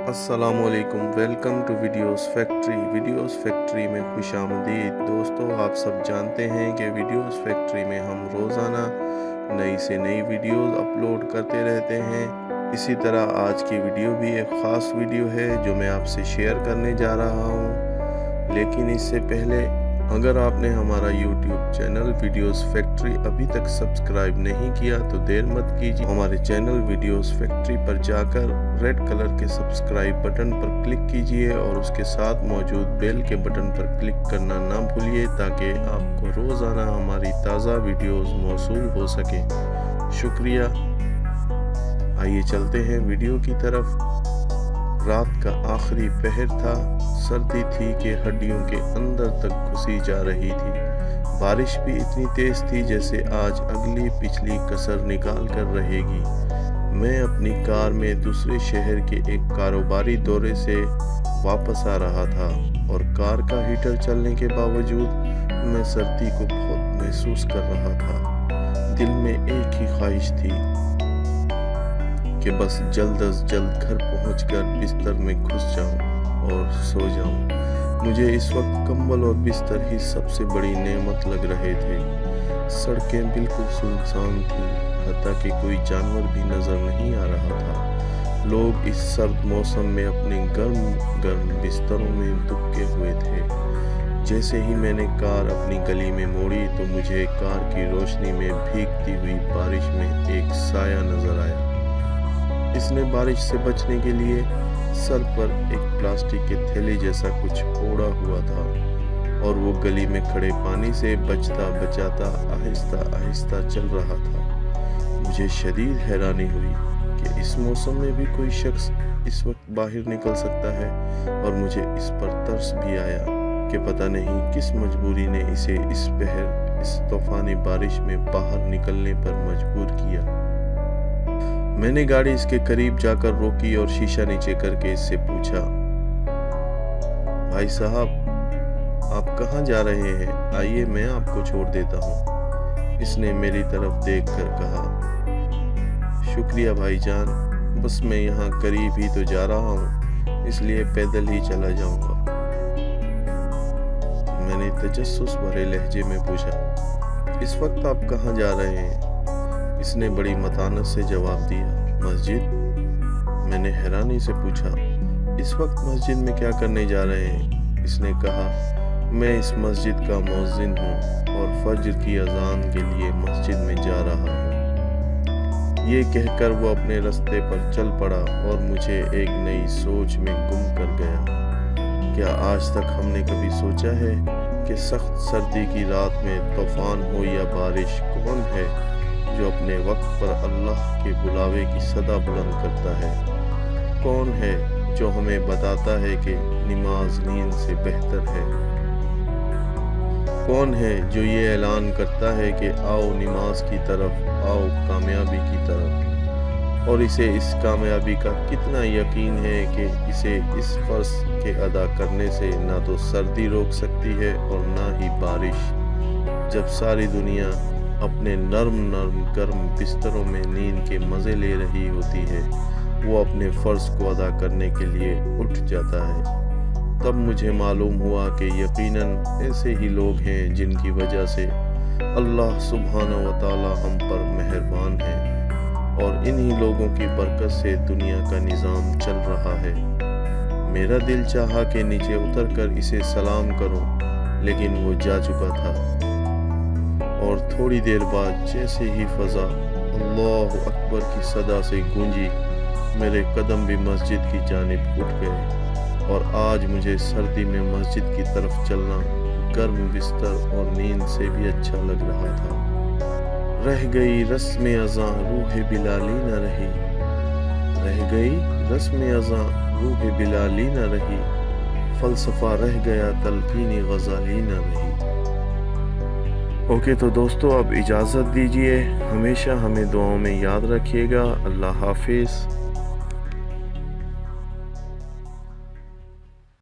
अस्सलाम वालेकुम, welcome two videos factory में खुश आमदीद। दोस्तों, आप सब जानते हैं कि वीडियोस फैक्ट्री में हम रोज़ाना नई से नई वीडियोस अपलोड करते रहते हैं। इसी तरह आज की वीडियो भी एक ख़ास वीडियो है जो मैं आपसे शेयर करने जा रहा हूँ। लेकिन इससे पहले अगर आपने हमारा YouTube चैनल वीडियोस फैक्ट्री अभी तक सब्सक्राइब नहीं किया तो देर मत कीजिए। हमारे चैनल वीडियोस फैक्ट्री पर जाकर रेड कलर के सब्सक्राइब बटन पर क्लिक कीजिए और उसके साथ मौजूद बेल के बटन पर क्लिक करना ना भूलिए ताकि आपको रोज़ाना हमारी ताज़ा वीडियोस मौसूल हो सके। शुक्रिया। आइए चलते हैं वीडियो की तरफ। रात का आखिरी पहर था। सर्दी थी कि हड्डियों के अंदर तक घुसी जा रही थी। बारिश भी इतनी तेज थी जैसे आज अगली पिछली कसर निकाल कर रहेगी। मैं अपनी कार में दूसरे शहर के एक कारोबारी दौरे से वापस आ रहा था और कार का हीटर चलने के बावजूद मैं सर्दी को बहुत महसूस कर रहा था। दिल में एक ही ख्वाहिश थी कि बस जल्द अज जल्द घर पहुंचकर बिस्तर में घुस जाऊं और सो जाऊं। मुझे इस वक्त कंबल और बिस्तर ही सबसे बड़ी नेमत लग रहे थे। सड़कें बिल्कुल सुनसान थीं, हत्ता कि कोई जानवर भी नजर नहीं आ रहा था। लोग इस सर्द मौसम में अपने गर्म बिस्तरों में दुबके हुए थे। जैसे ही मैंने कार अपनी गली में मोड़ी तो मुझे कार की रोशनी में भीगती हुई बारिश में एक साया नजर आया। इसने बारिश से बचने के लिए सर पर एक प्लास्टिक के थैले जैसा कुछ ओढ़ा हुआ था और वो गली में खड़े पानी से बचता बचाता आहिस्ता आहिस्ता चल रहा था। मुझे शदीद हैरानी हुई कि इस मौसम में भी कोई शख्स इस वक्त बाहर निकल सकता है और मुझे इस पर तरस भी आया कि पता नहीं किस मजबूरी ने इसे इस पहर इस तूफानी बारिश में बाहर निकलने पर मजबूर किया। मैंने गाड़ी इसके करीब जाकर रोकी और शीशा नीचे करके इससे पूछा, भाई साहब, आप कहाँ जा रहे हैं? आइए मैं आपको छोड़ देता हूँ। इसने मेरी तरफ देखकर कहा, शुक्रिया भाईजान, बस मैं यहाँ करीब ही तो जा रहा हूँ, इसलिए पैदल ही चला जाऊँगा। मैंने तजस्सुस भरे लहजे में पूछा, इस वक्त आप कहाँ जा रहे हैं? इसने बड़ी मतानत से जवाब दिया, मस्जिद। मैंने हैरानी से पूछा, इस वक्त मस्जिद में क्या करने जा रहे हैं? इसने कहा, मैं इस मस्जिद का मुअज्जिन हूँ और फज्र की अजान के लिए मस्जिद में जा रहा हूँ। ये कहकर वो अपने रास्ते पर चल पड़ा और मुझे एक नई सोच में गुम कर गया। क्या आज तक हमने कभी सोचा है कि सख्त सर्दी की रात में तूफान हो या बारिश, कौन है जो अपने वक्त पर अल्लाह के बुलावे की सदा बुलंद करता है? कौन है जो हमें बताता है कि नमाज नींद से बेहतर है? कौन है जो ये ऐलान करता है कि आओ नमाज की तरफ, आओ कामयाबी की तरफ? और इसे इस कामयाबी का कितना यकीन है कि इसे इस फर्ज के अदा करने से ना तो सर्दी रोक सकती है और ना ही बारिश। जब सारी दुनिया अपने नरम गर्म बिस्तरों में नींद के मज़े ले रही होती है, वो अपने फ़र्ज़ को अदा करने के लिए उठ जाता है। तब मुझे मालूम हुआ कि यकीनन ऐसे ही लोग हैं जिनकी वजह से अल्लाह सुब्हानहू व तआला हम पर मेहरबान है और इन्हीं लोगों की बरकत से दुनिया का निज़ाम चल रहा है। मेरा दिल चाहा कि नीचे उतर कर इसे सलाम करूं, लेकिन वो जा चुका था और थोड़ी देर बाद जैसे ही फ़ज़ा अल्लाहु अकबर की सदा से गूंजी, मेरे कदम भी मस्जिद की जानिब उठ गए और आज मुझे सर्दी में मस्जिद की तरफ चलना गर्म बिस्तर और नींद से भी अच्छा लग रहा था। रह गई रस्म अज़ां रूह बिलाली न रही, रह गई रस्म अज़ां रूह बिलाली न रही, फ़लसफ़ा रह गया तलक़ीन ग़ज़ाली न रही। ओके, तो दोस्तों अब इजाज़त दीजिए। हमेशा हमें दुआओं में याद रखिएगा। अल्लाह हाफिज़।